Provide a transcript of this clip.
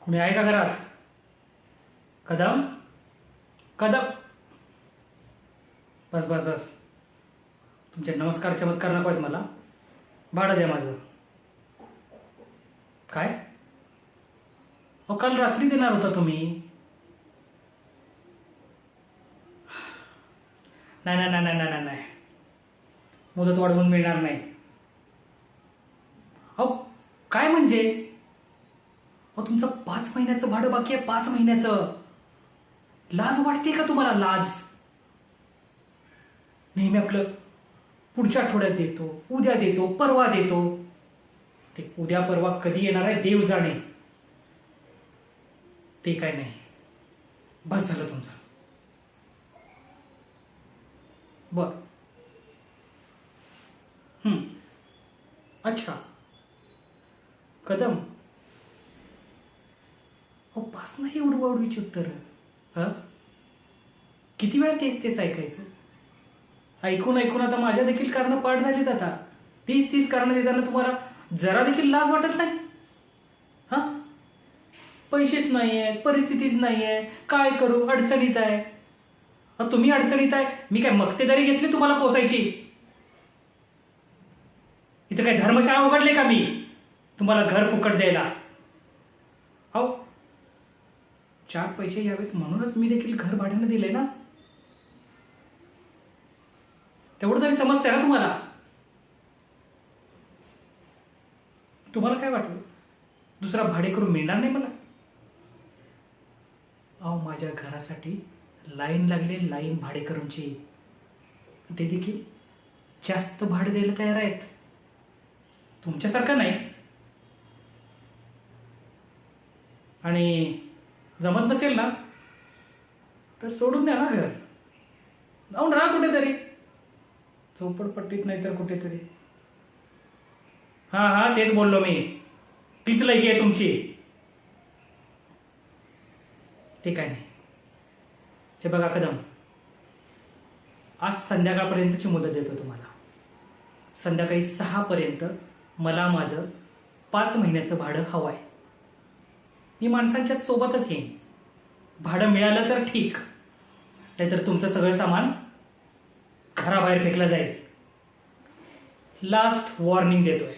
कुणी आहे का घरात? कदम, कदम. बस बस बस, तुमचे नमस्कार चमत्कार नको आहेत मला. भाडं द्या माझं. काय? अहो, काल रात्री देणार होता तुम्ही. नाही नाही नाही नाही नाही नाही, मुदत वाढवून मिळणार नाही. अहो काय म्हणजे? अहो तुमचं 5 महिन्याचं भाडं बाकी आहे, 5 महिन्याचं. लाज वाटते का तुम्हाला? लाज. नेहमी आपलं पुढच्या आठवड्यात देतो, उद्या देतो, परवा देतो. ते उद्या परवा कधी येणार आहे देव जाणे. ते काय नाही, बस झालं तुमचं. बर. अच्छा. कदम, हो पास नाही उडवाउडवीची उत्तर. हा, किती वेळा तेच तेच ऐकायचं? ऐकून ऐकून आता माझ्या देखील कारणं पाठ झालीत. आता तीच तीच कारणं देताना तुम्हाला जरा देखील लाज वाटत नाही? हा, पैसेच नाही आहेत, परिस्थितीच नाही आहे, काय करू, अडचणीत आहे. तुम्ही अडचणीत आहे, मी काय मक्तेदारी घेतली तुम्हाला पोसायची? इथं काय धर्मशाळा उघडले का मी तुम्हाला घर फुकट द्यायला? अहो 4 पैसे यावेत म्हणूनच मी देखील घर भाड्यानं दिले ना. तेवढं तरी समजतंय ना तुम्हाला? तुम्हाला काय वाटलं दुसरा भाडेकरू मिळणार नाही मला? अहो माझ्या घरासाठी लाईन लागली, लाईन भाडेकरूंची. ते देखील जास्त भाडे द्यायला तयार आहेत, तुमच्यासारखं नाही. आणि जमत नसेल ना तर सोडून द्या ना घर, जाऊन राहा कुठेतरी, झोपडपट्टीत नाही तर कुठेतरी. हां हां, तेच बोललो मी, तीच लगी आहे तुमची. ते काय नाही. हे बघा कदम, आज संध्याकाळपर्यंतची मुदत देतो तुम्हाला. संध्याकाळी 6 पर्यंत मला माझं 5 महिन्याचं भाडं हवं आहे. मी माणसांच्या सोबतच येईन. भाडं मिळालं तर ठीक, नाहीतर तुमचं सगळं सामान घराबाहेर फेकलं जाईल. लास्ट वॉर्निंग देतोय.